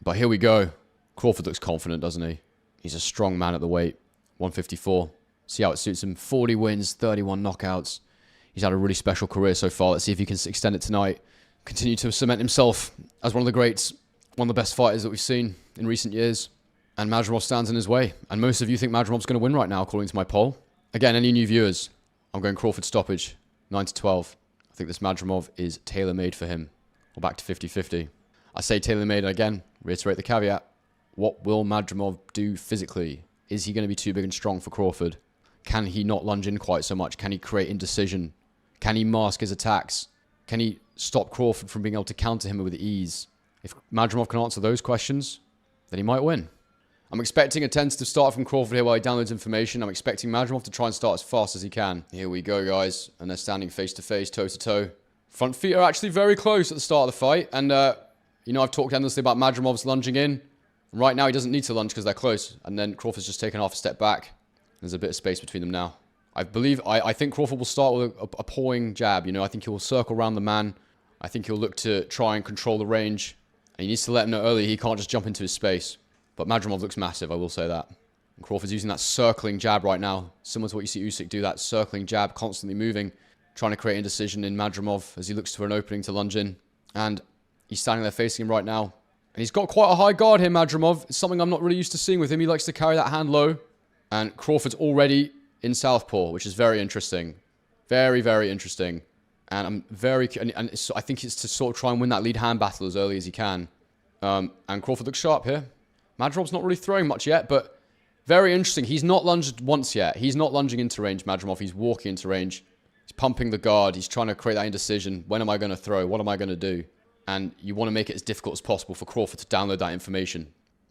But here we go. Crawford looks confident, doesn't he? He's a strong man at the weight. 154. See how it suits him. 40 wins, 31 knockouts. He's had a really special career so far. Let's see if he can extend it tonight. Continue to cement himself as one of the greats. One of the best fighters that we've seen in recent years. And Madrimov stands in his way. And most of you think Madrimov's going to win right now, according to my poll. Again, any new viewers, I'm going Crawford stoppage. 9-12. I think this Madrimov is tailor-made for him. We're back to 50-50. I say tailor-made again. Reiterate the caveat. What will Madrimov do physically? Is he going to be too big and strong for Crawford? Can he not lunge in quite so much? Can he create indecision? Can he mask his attacks? Can he stop Crawford from being able to counter him with ease? If Madrimov can answer those questions, then he might win. I'm expecting a tentative start from Crawford here while he downloads information. I'm expecting Madrimov to try and start as fast as he can. Here we go, guys. And they're standing face-to-face, toe-to-toe. Front feet are actually very close at the start of the fight. And, you know, I've talked endlessly about Madrimov's lunging in. Right now, he doesn't need to lunge because they're close. And then Crawford's just taken half a step back. There's a bit of space between them now. I think Crawford will start with a pawing jab. You know, I think he'll circle around the man. I think he'll look to try and control the range. And he needs to let him know early he can't just jump into his space. But Madrimov looks massive, I will say that. And Crawford's using that circling jab right now. Similar to what you see Usyk do, that circling jab, constantly moving. Trying to create indecision in Madrimov as he looks for an opening to lunge in. And he's standing there facing him right now. And he's got quite a high guard here, Madrimov. It's something I'm not really used to seeing with him. He likes to carry that hand low. And Crawford's already in southpaw, which is very interesting. Very, very interesting. And I'm very... And I think it's to sort of try and win that lead hand battle as early as he can. And Crawford looks sharp here. Madrimov's not really throwing much yet, but very interesting. He's not lunged once yet. He's not lunging into range, Madrimov. He's walking into range. He's pumping the guard. He's trying to create that indecision. When am I going to throw? What am I going to do? And you want to make it as difficult as possible for Crawford to download that information.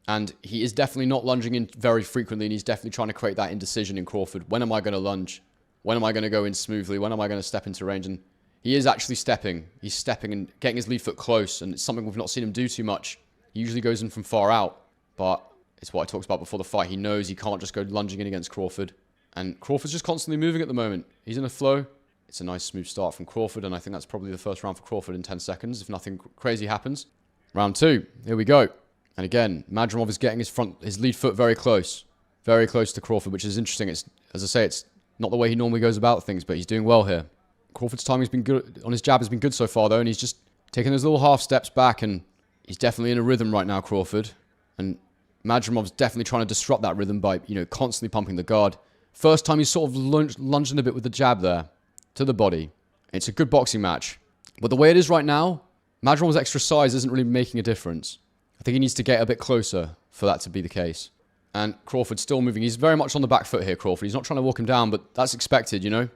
And he is definitely not lunging in very frequently, and he's definitely trying to create that indecision in Crawford. When am I going to lunge? When am I going to go in smoothly? When am I going to step into range? And he is actually stepping. He's stepping and getting his lead foot close, and it's something we've not seen him do too much. He usually goes in from far out, but it's what I talked about before the fight. He knows he can't just go lunging in against Crawford. And Crawford's just constantly moving at the moment. He's in a flow. It's a nice smooth start from Crawford, and I think that's probably the first round for Crawford in 10 seconds, if nothing crazy happens. Round 2. Here we go. And again, Madrimov is getting his lead foot very close to Crawford, which is interesting. It's, as I say, it's not the way he normally goes about things, but he's doing well here. Crawford's timing's been good on his jab has been good so far, though, and he's just taking those little half steps back, and he's definitely in a rhythm right now, Crawford. And Madrimov's definitely trying to disrupt that rhythm by, you know, constantly pumping the guard. First time he's sort of lunging a bit with the jab there to the body. It's a good boxing match. But the way it is right now, Madrimov's extra size isn't really making a difference. I think he needs to get a bit closer for that to be the case. And Crawford's still moving. He's very much on the back foot here, Crawford. He's not trying to walk him down, but that's expected, you know.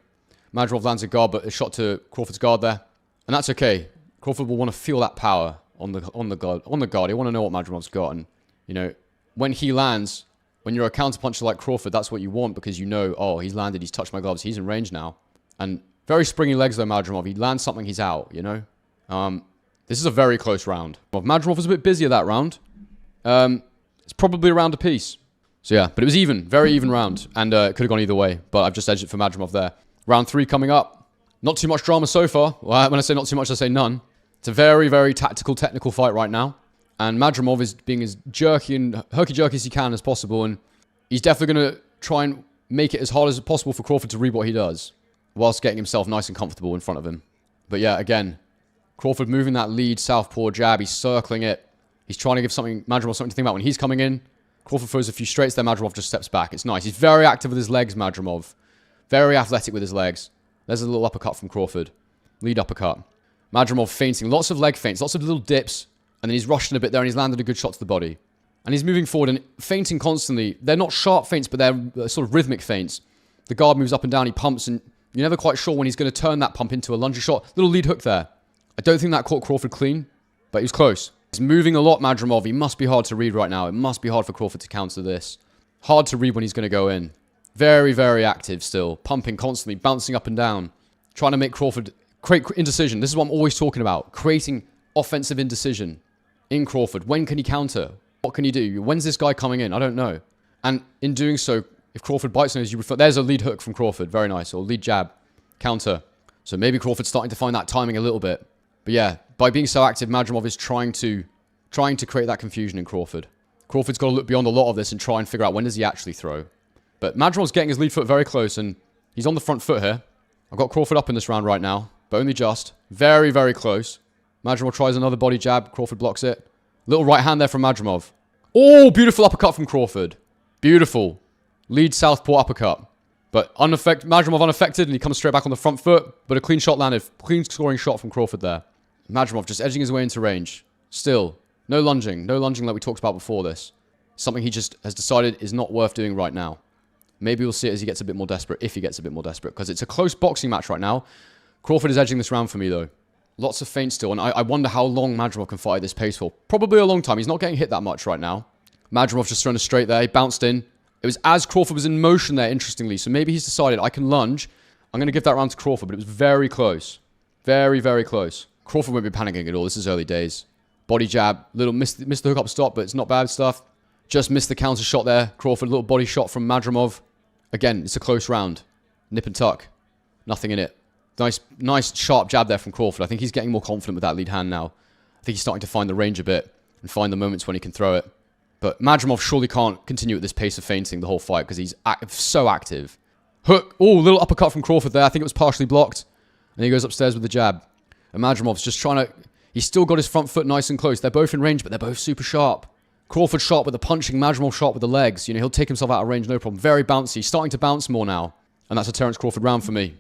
Madrimov lands a guard, but a shot to Crawford's guard there. And that's okay. Crawford will want to feel that power on the guard. He want to know what Madrimov's got. And, you know, when he lands, when you're a counterpuncher like Crawford, that's what you want because you know, oh, he's landed, he's touched my gloves, he's in range now. And very springy legs though, Madrimov. He lands something, he's out, you know. This is a very close round. Madrimov was a bit busier that round. It's probably a round apiece. So yeah, but it was even. Very even round. And it could have gone either way. But I've just edged it for Madrimov there. Round 3 coming up. Not too much drama so far. Well, when I say not too much, I say none. It's a very, very tactical, technical fight right now. And Madrimov is being as jerky and herky-jerky as he can as possible. And he's definitely going to try and make it as hard as possible for Crawford to read what he does, whilst getting himself nice and comfortable in front of him. But yeah, again, Crawford moving that lead southpaw jab. He's circling it. He's trying to give Madrimov something to think about when he's coming in. Crawford throws a few straights there. Madrimov just steps back. It's nice. He's very active with his legs, Madrimov. Very athletic with his legs. There's a little uppercut from Crawford. Lead uppercut. Madrimov feinting. Lots of leg feints. Lots of little dips. And then he's rushing a bit there and he's landed a good shot to the body. And he's moving forward and feinting constantly. They're not sharp feints, but they're sort of rhythmic feints. The guard moves up and down. He pumps and you're never quite sure when he's going to turn that pump into a lunging shot. Little lead hook there. I don't think that caught Crawford clean, but he was close. He's moving a lot, Madrimov. He must be hard to read right now. It must be hard for Crawford to counter this. Hard to read when he's going to go in. Very, very active still. Pumping constantly, bouncing up and down. Trying to make Crawford create indecision. This is what I'm always talking about. Creating offensive indecision in Crawford. When can he counter? What can he do? When's this guy coming in? I don't know. And in doing so, if Crawford bites on it, as you refer, there's a lead hook from Crawford. Very nice. Or lead jab. Counter. So maybe Crawford's starting to find that timing a little bit. But yeah, by being so active, Madrimov is trying to trying to create that confusion in Crawford. Crawford's got to look beyond a lot of this and try and figure out when does he actually throw. But Madrimov's getting his lead foot very close, and he's on the front foot here. I've got Crawford up in this round right now, but only just. Very, very close. Madrimov tries another body jab. Crawford blocks it. Little right hand there from Madrimov. Oh, beautiful uppercut from Crawford. Beautiful. Lead southpaw uppercut. But Madrimov unaffected, and he comes straight back on the front foot. But a clean shot landed. Clean scoring shot from Crawford there. Madrimov just edging his way into range. Still, no lunging. No lunging like we talked about before this. Something he just has decided is not worth doing right now. Maybe we'll see it as he gets a bit more desperate, if he gets a bit more desperate. Because it's a close boxing match right now. Crawford is edging this round for me, though. Lots of feints still, and I wonder how long Madrimov can fight at this pace for. Probably a long time. He's not getting hit that much right now. Madrimov just thrown a straight there. He bounced in. It was as Crawford was in motion there, interestingly. So maybe he's decided, I can lunge. I'm going to give that round to Crawford, but it was very close. Very, very close. Crawford won't be panicking at all. This is early days. Body jab. Little missed the hook up stop, but it's not bad stuff. Just missed the counter shot there. Crawford, little body shot from Madrimov. Again, it's a close round. Nip and tuck. Nothing in it. Nice sharp jab there from Crawford. I think he's getting more confident with that lead hand now. I think he's starting to find the range a bit and find the moments when he can throw it. But Madrimov surely can't continue at this pace of feinting the whole fight because he's so active. Hook. Oh, little uppercut from Crawford there. I think it was partially blocked. And he goes upstairs with the jab. And Madrimov's just trying to... He's still got his front foot nice and close. They're both in range, but they're both super sharp. Crawford sharp with the punching, Madrimov sharp with the legs. You know, he'll take himself out of range, no problem. Very bouncy. Starting to bounce more now. And that's a Terence Crawford round for me.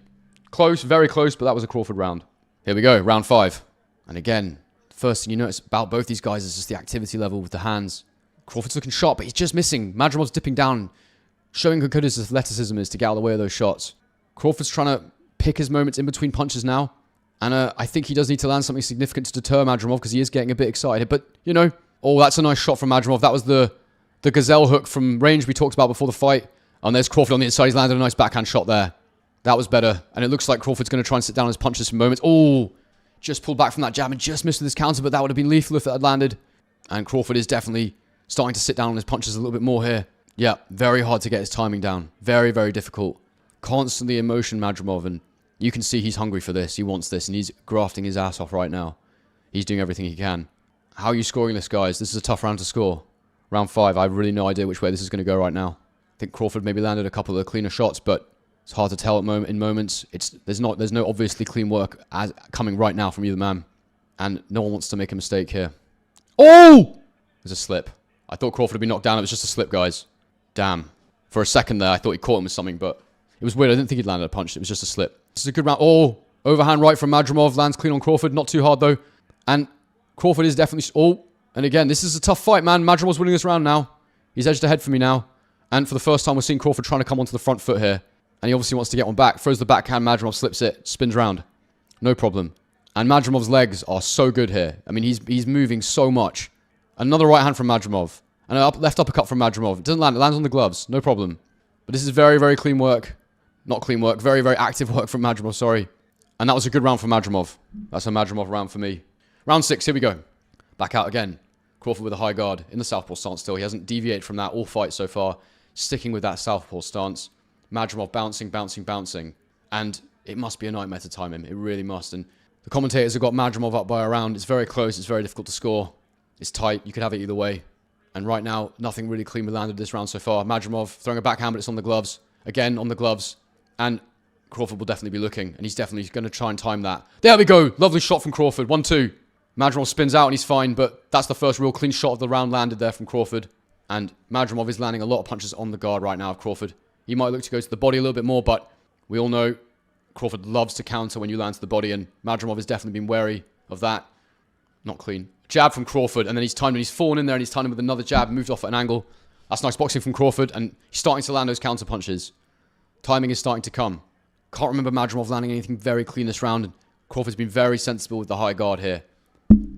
Close, very close, but that was a Crawford round. Here we go, round 5. And again, the first thing you notice about both these guys is just the activity level with the hands. Crawford's looking sharp, but he's just missing. Madrimov's dipping down, showing how good his athleticism is to get out of the way of those shots. Crawford's trying to pick his moments in between punches now. And I think he does need to land something significant to deter Madrimov because he is getting a bit excited. But, you know, oh, that's a nice shot from Madrimov. That was the gazelle hook from range we talked about before the fight. And there's Crawford on the inside. He's landed a nice backhand shot there. That was better. And it looks like Crawford's going to try and sit down his punches for moments. Oh, just pulled back from that jab and just missed with his counter, but that would have been lethal if that had landed. And Crawford is definitely starting to sit down on his punches a little bit more here. Yeah, very hard to get his timing down. Very, very difficult. Constantly in motion, Madrimov, and you can see he's hungry for this. He wants this, and he's grafting his ass off right now. He's doing everything he can. How are you scoring this, guys? This is a tough round to score. Round 5, I have really no idea which way this is going to go right now. I think Crawford maybe landed a couple of the cleaner shots, but it's hard to tell in moments. There's no obviously clean work coming right now from either man. And no one wants to make a mistake here. Oh! There's a slip. I thought Crawford would be knocked down. It was just a slip, guys. Damn. For a second there, I thought he caught him with something, but it was weird. I didn't think he'd landed a punch. It was just a slip. This is a good round. Oh! Overhand right from Madrimov. Lands clean on Crawford. Not too hard, though. And Crawford is definitely... Oh! And again, this is a tough fight, man. Madrimov's winning this round now. He's edged ahead for me now. And for the first time, we're seeing Crawford trying to come onto the front foot here. And he obviously wants to get one back. Throws the backhand. Madrimov slips it. Spins round. No problem. And Madrimov's legs are so good here. I mean, he's moving so much. Another right hand from Madrimov. And a left uppercut from Madrimov. It doesn't land. It lands on the gloves. No problem. But this is very, very clean work. Not clean work. Very, very active work from Madrimov. Sorry. And that was a good round for Madrimov. That's a Madrimov round for me. Round 6. Here we go. Back out again. Crawford with a high guard in the southpaw stance still. He hasn't deviated from that all fight so far. Sticking with that southpaw stance. Madrimov bouncing, bouncing, bouncing. And it must be a nightmare to time him. It really must. And the commentators have got Madrimov up by a round. It's very close. It's very difficult to score. It's tight. You could have it either way. And right now, nothing really cleanly landed this round so far. Madrimov throwing a backhand, but it's on the gloves. Again, on the gloves. And Crawford will definitely be looking. And he's definitely going to try and time that. There we go. Lovely shot from Crawford. 1-2. Madrimov spins out and he's fine. But that's the first real clean shot of the round landed there from Crawford. And Madrimov is landing a lot of punches on the guard right now of Crawford. He might look to go to the body a little bit more, but we all know Crawford loves to counter when you land to the body, and Madrimov has definitely been wary of that. Not clean. Jab from Crawford, and then he's timed, and he's fallen in there, and he's timed him with another jab, moved off at an angle. That's nice boxing from Crawford, and he's starting to land those counter punches. Timing is starting to come. Can't remember Madrimov landing anything very clean this round, and Crawford's been very sensible with the high guard here.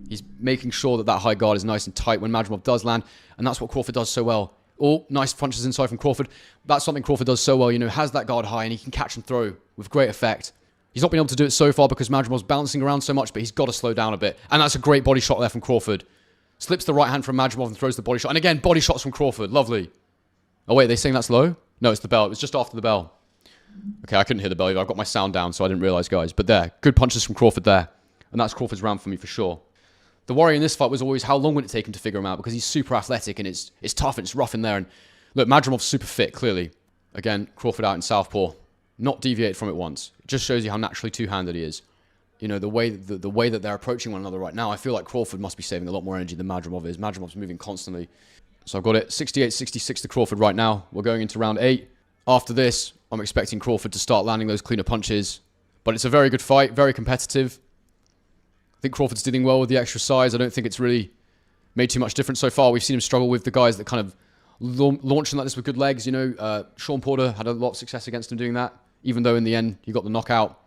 He's making sure that that high guard is nice and tight when Madrimov does land, and that's what Crawford does so well. Oh, nice punches inside from Crawford. That's something Crawford does so well, you know, has that guard high and he can catch and throw with great effect. He's not been able to do it so far because Madrimov's bouncing around so much, but he's got to slow down a bit. And that's a great body shot there from Crawford. Slips the right hand from Madrimov and throws the body shot. And again, body shots from Crawford. Lovely. Oh, wait, are they saying that's low? No, it's the bell. It was just after the bell. Okay, I couldn't hear the bell either. I've got my sound down, so I didn't realize, guys. But there, good punches from Crawford there. And that's Crawford's round for me for sure. The worry in this fight was always how long would it take him to figure him out, because he's super athletic and it's tough and it's rough in there. And look, Madrimov's super fit, clearly. Again, Crawford out in southpaw. Not deviate from it once. It just shows you how naturally two-handed he is. You know, the way that they're approaching one another right now, I feel like Crawford must be saving a lot more energy than Madrimov is. Madrimov's moving constantly. So I've got it 68-66 to Crawford right now. We're going into round 8. After this, I'm expecting Crawford to start landing those cleaner punches. But it's a very good fight, very competitive. I think Crawford's dealing well with the extra size. I don't think it's really made too much difference so far. We've seen him struggle with the guys that kind of launching like this with good legs. You know, Sean Porter had a lot of success against him doing that, even though in the end he got the knockout.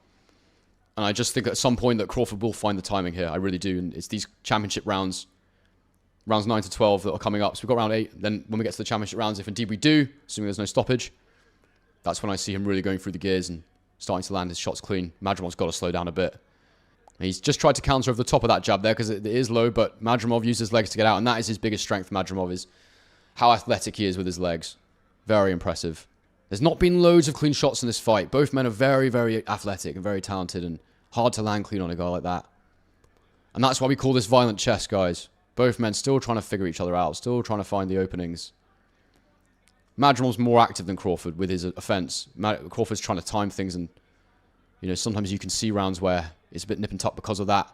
And I just think at some point that Crawford will find the timing here. I really do. And it's these championship rounds 9 to 12 that are coming up. So we've got round 8. Then when we get to the championship rounds, if indeed we do, assuming there's no stoppage, that's when I see him really going through the gears and starting to land his shots clean. Madrimov's got to slow down a bit. He's just tried to counter over the top of that jab there because it is low, but Madrimov used his legs to get out, and that is his biggest strength, Madrimov, is how athletic he is with his legs. Very impressive. There's not been loads of clean shots in this fight. Both men are very, very athletic and very talented and hard to land clean on a guy like that. And that's why we call this violent chess, guys. Both men still trying to figure each other out, still trying to find the openings. Madrimov's more active than Crawford with his offense. Crawford's trying to time things, and you know, sometimes you can see rounds where it's a bit nip and tuck because of that.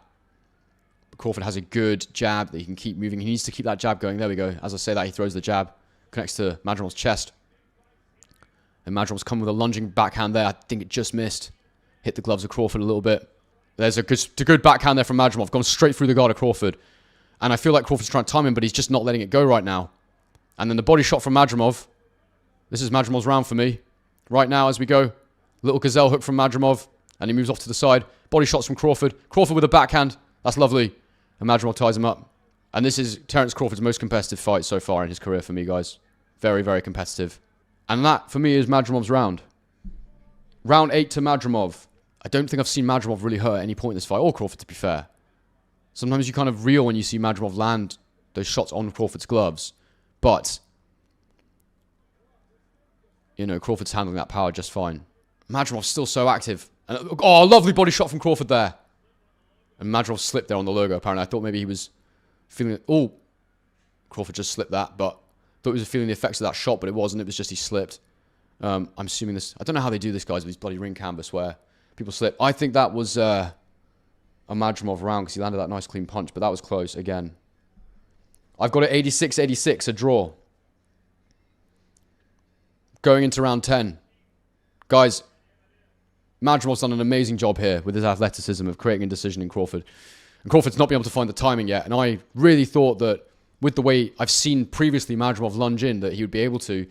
But Crawford has a good jab that he can keep moving. He needs to keep that jab going. There we go. As I say that, he throws the jab, connects to Madrimov's chest. And Madrimov's come with a lunging backhand there. I think it just missed. Hit the gloves of Crawford a little bit. There's a good backhand there from Madrimov. Gone straight through the guard of Crawford. And I feel like Crawford's trying to time him, but he's just not letting it go right now. And then the body shot from Madrimov. This is Madrimov's round for me. Right now as we go. Little gazelle hook from Madrimov. And he moves off to the side. Body shots from Crawford. Crawford with a backhand. That's lovely. And Madrimov ties him up. And this is Terence Crawford's most competitive fight so far in his career for me, guys. Very, very competitive. And that, for me, is Madrimov's round. Round 8 to Madrimov. I don't think I've seen Madrimov really hurt at any point in this fight. Or Crawford, to be fair. Sometimes you kind of reel when you see Madrimov land those shots on Crawford's gloves. But, you know, Crawford's handling that power just fine. Madrimov's still so active. And, oh, lovely body shot from Crawford there. And Madrimov slipped there on the logo, apparently. I thought maybe he was feeling it. Oh, Crawford just slipped that, but I thought he was feeling the effects of that shot, but it wasn't. It was just he slipped. I'm assuming this... I don't know how they do this, guys, with these bloody ring canvas where people slip. I think that was a Madrimov round because he landed that nice clean punch, but that was close again. I've got it 86-86, a draw. Going into round 10. Guys, Madrimov's done an amazing job here with his athleticism of creating a decision in Crawford. And Crawford's not been able to find the timing yet, and I really thought that with the way I've seen previously Madrimov lunge in, that he would be able to,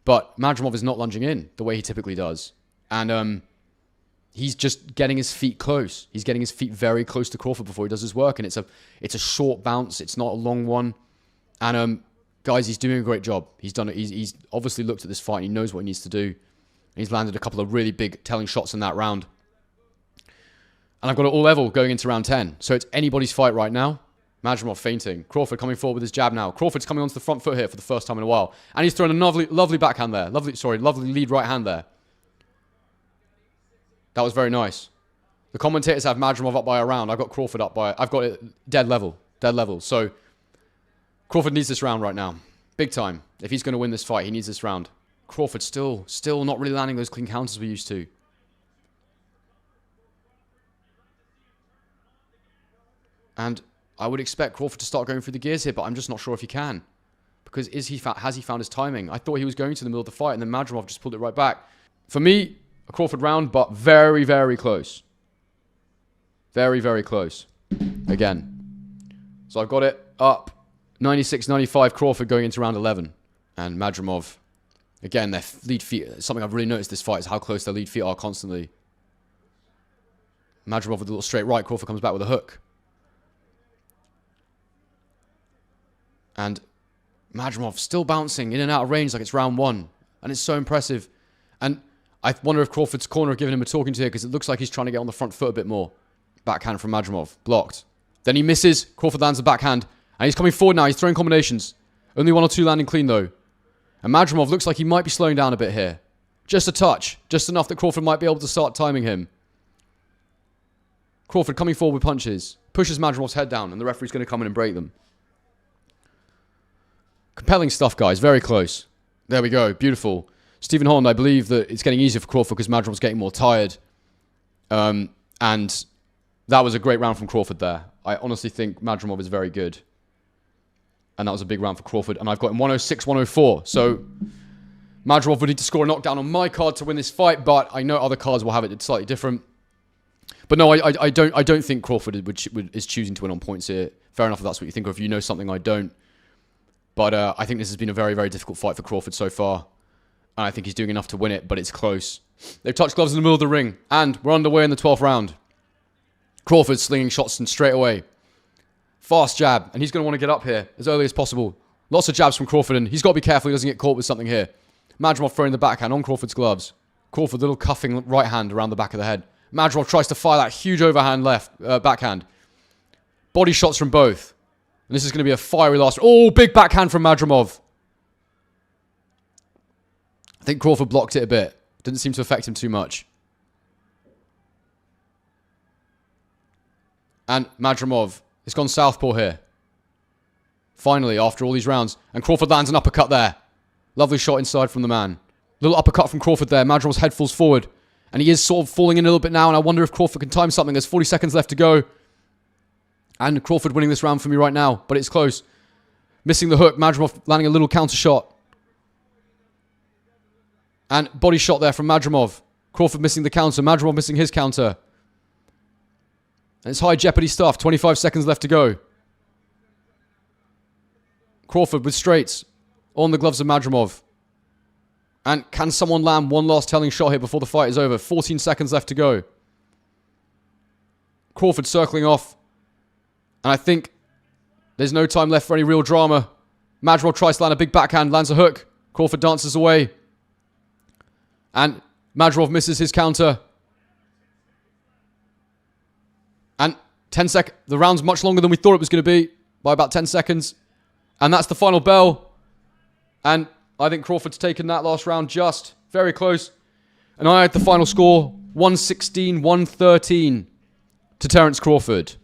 but Madrimov is not lunging in the way he typically does. And he's just getting his feet close. He's getting his feet very close to Crawford before he does his work, and it's a short bounce. It's not a long one. And guys, he's doing a great job. He's done it. He's obviously looked at this fight. And he knows what he needs to do. And he's landed a couple of really big telling shots in that round. And I've got it all level going into round 10. So it's anybody's fight right now. Madrimov feinting. Crawford coming forward with his jab now. Crawford's coming onto the front foot here for the first time in a while. And he's throwing a lovely backhand there. Lovely lead right hand there. That was very nice. The commentators have Madrimov up by a round. I've got Crawford up by... I've got it dead level. Dead level. So Crawford needs this round right now. Big time. If he's going to win this fight, he needs this round. Crawford still not really landing those clean counters we used to. And I would expect Crawford to start going through the gears here, but I'm just not sure if he can. Because has he found his timing? I thought he was going to the middle of the fight, and then Madrimov just pulled it right back. For me, a Crawford round, but very, very close. Very, very close. Again. So I've got it up 96-95 Crawford going into round 11. And Madrimov, again, their lead feet, something I've really noticed this fight is how close their lead feet are constantly. Madrimov with a little straight right, Crawford comes back with a hook. And Madrimov still bouncing in and out of range like it's round 1. And it's so impressive. And I wonder if Crawford's corner are giving him a talking to here because it looks like he's trying to get on the front foot a bit more. Backhand from Madrimov. Blocked. Then he misses. Crawford lands the backhand. And he's coming forward now. He's throwing combinations. Only 1 or 2 landing clean though. And Madrimov looks like he might be slowing down a bit here. Just a touch. Just enough that Crawford might be able to start timing him. Crawford coming forward with punches. Pushes Madrimov's head down, and the referee's going to come in and break them. Compelling stuff, guys. Very close. There we go. Beautiful. Stephen Holland, I believe that it's getting easier for Crawford because Madrimov's getting more tired. And that was a great round from Crawford there. I honestly think Madrimov is very good. And that was a big round for Crawford. And I've got him 106, 104. So Madrimov would need to score a knockdown on my card to win this fight, but I know other cards will have it slightly different. But no, I don't think Crawford is choosing to win on points here. Fair enough if that's what you think, or if you know something I don't. But I think this has been a very, very difficult fight for Crawford so far. And I think he's doing enough to win it, but it's close. They've touched gloves in the middle of the ring. And we're underway in the 12th round. Crawford slinging shots and straight away. Fast jab. And he's going to want to get up here as early as possible. Lots of jabs from Crawford. And he's got to be careful he doesn't get caught with something here. Madrimov throwing the backhand on Crawford's gloves. Crawford, little cuffing right hand around the back of the head. Madrimov tries to fire that huge overhand backhand. Body shots from both. And this is going to be a fiery last... Oh, big backhand from Madrimov. I think Crawford blocked it a bit. Didn't seem to affect him too much. And Madrimov has gone southpaw here. Finally, after all these rounds. And Crawford lands an uppercut there. Lovely shot inside from the man. Little uppercut from Crawford there. Madrimov's head falls forward. And he is sort of falling in a little bit now. And I wonder if Crawford can time something. There's 40 seconds left to go. And Crawford winning this round for me right now. But it's close. Missing the hook. Madrimov landing a little counter shot. And body shot there from Madrimov. Crawford missing the counter. Madrimov missing his counter. And it's high jeopardy stuff. 25 seconds left to go. Crawford with straights on the gloves of Madrimov. And can someone land one last telling shot here before the fight is over? 14 seconds left to go. Crawford circling off. And I think there's no time left for any real drama. Madrimov tries to land a big backhand, lands a hook. Crawford dances away. And Madrimov misses his counter. And 10 seconds. The round's much longer than we thought it was going to be. By about 10 seconds. And that's the final bell. And I think Crawford's taken that last round just. Very close. And I had the final score. 116-113 to Terence Crawford.